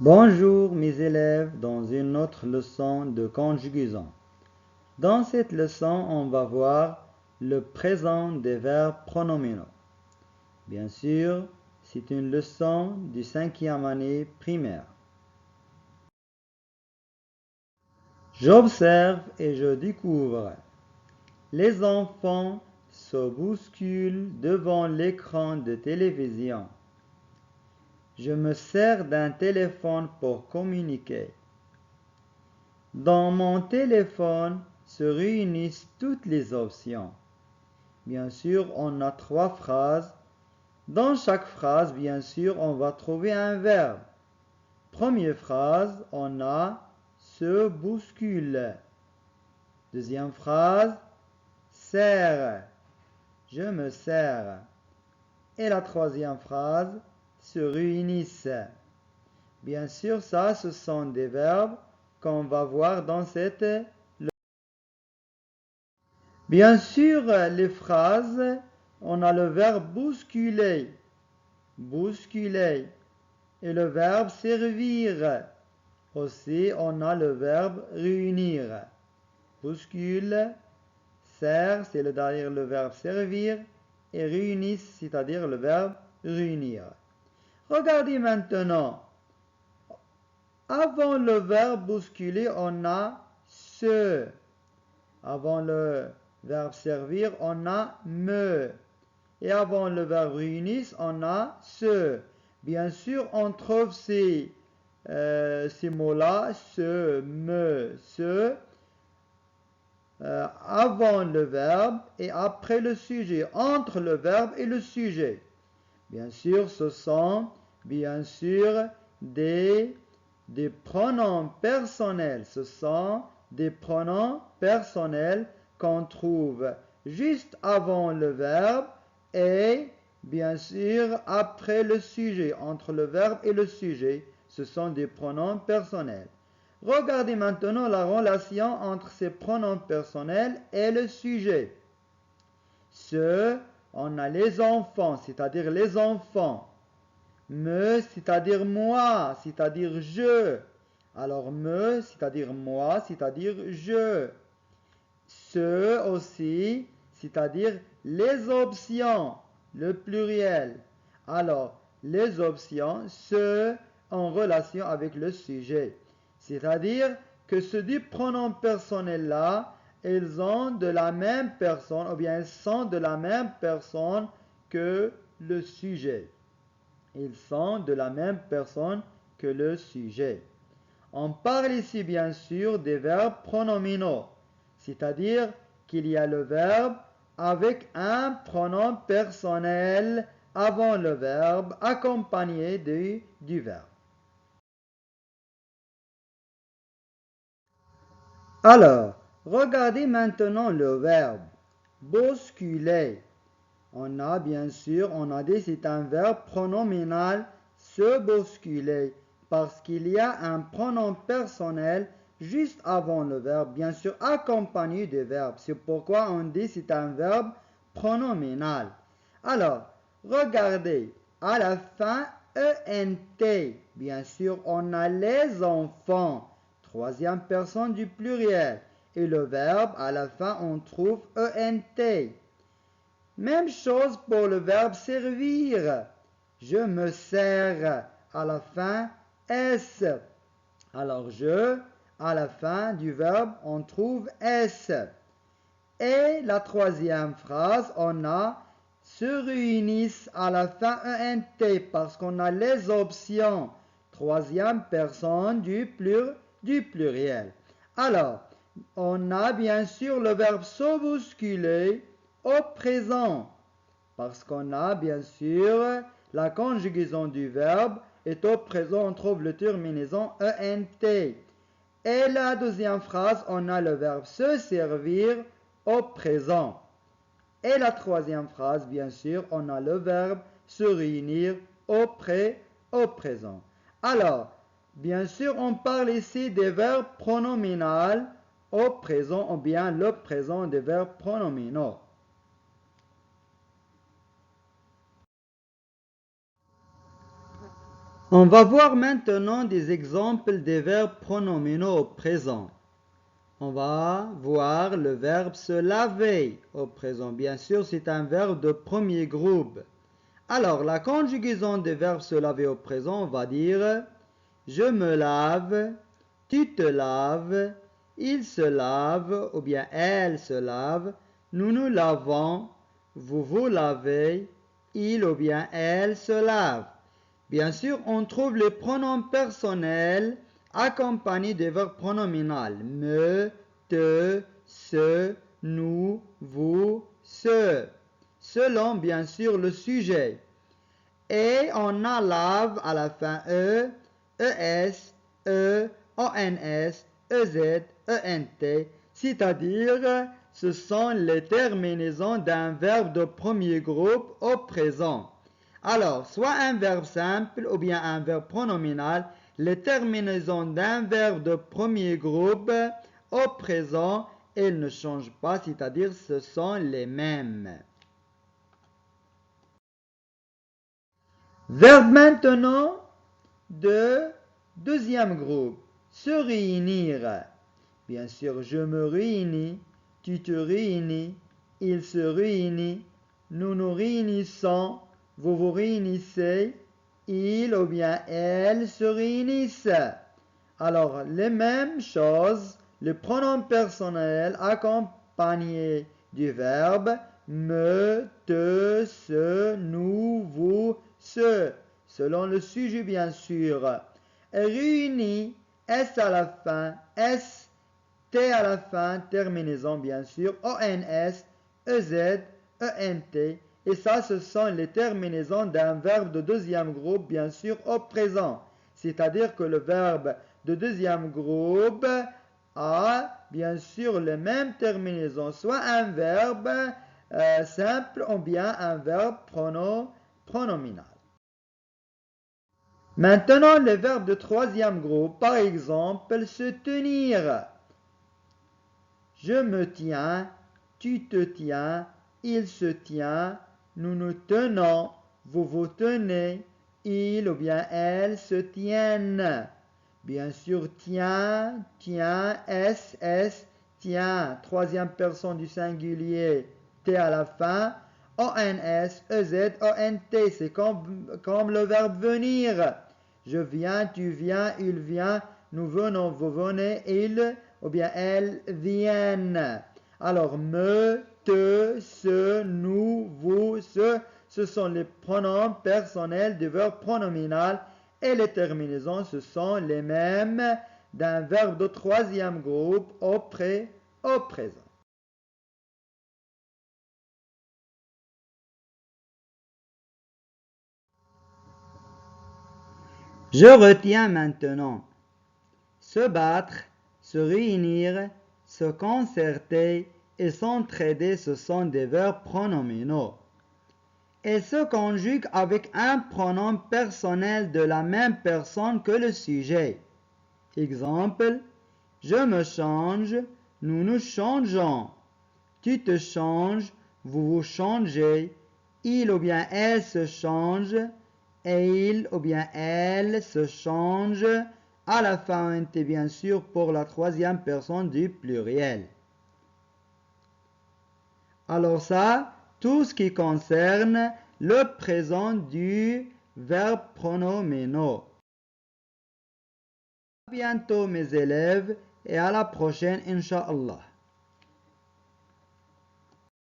Bonjour mes élèves dans une autre leçon de conjugaison. Dans cette leçon, on va voir le présent des verbes pronominaux. Bien sûr, c'est une leçon du 5e année primaire. J'observe et je découvre. Les enfants se bousculent devant l'écran de télévision. Je me sers d'un téléphone pour communiquer. Dans mon téléphone se réunissent toutes les options. Bien sûr, on a 3 phrases. Dans chaque phrase, bien sûr, on va trouver un verbe. Première phrase, on a se bouscule. Deuxième phrase, sers. Je me sers. Et la troisième phrase, se réunissent. Bien sûr, ça, ce sont des verbes qu'on va voir dans cette leçon. Bien sûr, les phrases, on a le verbe bousculer, bousculer, et le verbe servir. Aussi, on a le verbe réunir. Bouscule, sert, c'est derrière le verbe servir, et réunissent, c'est-à-dire le verbe réunir. Regardez maintenant. Avant le verbe bousculer, on a se. Avant le verbe servir, on a me. Et avant le verbe réunir, on a se. Bien sûr, on trouve ces mots-là, se, me, se, avant le verbe et après le sujet, entre le verbe et le sujet. Bien sûr, ce sont, bien sûr, des pronoms personnels. Ce sont des pronoms personnels qu'on trouve juste avant le verbe et bien sûr après le sujet, entre le verbe et le sujet. Ce sont des pronoms personnels. Regardez maintenant la relation entre ces pronoms personnels et le sujet. On a les enfants, c'est-à-dire les enfants. Me, c'est-à-dire moi, c'est-à-dire je. Alors me, c'est-à-dire moi, c'est-à-dire je. Ce aussi, c'est-à-dire les options, le pluriel. Alors, les options, ce en relation avec le sujet. C'est-à-dire que ce deux pronoms personnels-là, ils ont de la même personne, ou bien ils sont de la même personne que le sujet. Ils sont de la même personne que le sujet. On parle ici bien sûr des verbes pronominaux, c'est-à-dire qu'il y a le verbe avec un pronom personnel avant le verbe accompagné du verbe. Alors, regardez maintenant le verbe bousculer. On a bien sûr, on a dit c'est un verbe pronominal se bousculer parce qu'il y a un pronom personnel juste avant le verbe, bien sûr accompagné du verbe. C'est pourquoi on dit c'est un verbe pronominal. Alors, regardez, à la fin, ENT. Bien sûr, on a les enfants, troisième personne du pluriel. Et le verbe, à la fin, on trouve ENT. Même chose pour le verbe servir. Je me sers. À la fin, S. Alors je, à la fin du verbe, on trouve S. Et la troisième phrase, on a se réunissent à la fin ENT parce qu'on a les options. Troisième personne du pluriel. Alors, on a bien sûr le verbe se bousculer au présent parce qu'on a bien sûr la conjugaison du verbe est au présent, on trouve le terminaison ENT. Et la deuxième phrase, on a le verbe se servir au présent. Et la troisième phrase, bien sûr, on a le verbe se réunir au présent. Alors, bien sûr, on parle ici des verbes pronominaux au présent ou bien le présent des verbes pronominaux. On va voir maintenant des exemples des verbes pronominaux au présent. On va voir le verbe se laver au présent. Bien sûr, c'est un verbe de premier groupe. Alors, la conjugaison des verbes se laver au présent, on va dire je me lave, tu te laves, il se lave ou bien elle se lave, nous nous lavons, vous vous lavez, il ou bien elle se lave. Bien sûr, on trouve les pronoms personnels accompagnés des verbes pronominaux. Me, te, se, nous, vous, ce. Selon, bien sûr, le sujet. Et on a lave à la fin e, es, ons, ez, ent, c'est-à-dire ce sont les terminaisons d'un verbe de premier groupe au présent. Alors, soit un verbe simple ou bien un verbe pronominal, les terminaisons d'un verbe de premier groupe au présent, elles ne changent pas, c'est-à-dire ce sont les mêmes. Verbe maintenant de deuxième groupe, se réunir. Bien sûr, je me réunis, tu te réunis, il se réunit, nous nous réunissons, vous vous réunissez, il ou bien elle se réunissent. Alors, les mêmes choses, le pronom personnel accompagné du verbe me, te, se, nous, vous, ce, selon le sujet bien sûr. Réunis, S à la fin, S, T à la fin, terminaison bien sûr, ONS, EZ, ENT, et ça ce sont les terminaisons d'un verbe de deuxième groupe bien sûr au présent. C'est-à-dire que le verbe de deuxième groupe a bien sûr les mêmes terminaisons, soit un verbe simple ou bien un verbe pronominal. Maintenant, les verbes de troisième groupe, par exemple, se tenir. Je me tiens, tu te tiens, il se tient, nous nous tenons, vous vous tenez, il ou bien elle se tiennent. Bien sûr, tiens, tiens, s, tiens, troisième personne du singulier, t à la fin, ons, ez, ont, c'est comme le verbe venir. Je viens, tu viens, il vient, nous venons, vous venez, il ou bien elles viennent. Alors, me, te, se, nous, vous, ce sont les pronoms personnels du verbe pronominal et les terminaisons, ce sont les mêmes d'un verbe de troisième groupe au présent. Je retiens maintenant. Se battre, se réunir, se concerter et s'entraider, ce sont des verbes pronominaux. Elles se conjuguent avec un pronom personnel de la même personne que le sujet. Exemple, je me change, nous nous changeons. Tu te changes, vous vous changez. Il ou bien elle se change et il ou bien elle se change. À la fin, on est bien sûr pour la troisième personne du pluriel. Alors ça, tout ce qui concerne le présent du verbe pronominaux. À bientôt mes élèves et à la prochaine, Inch'Allah.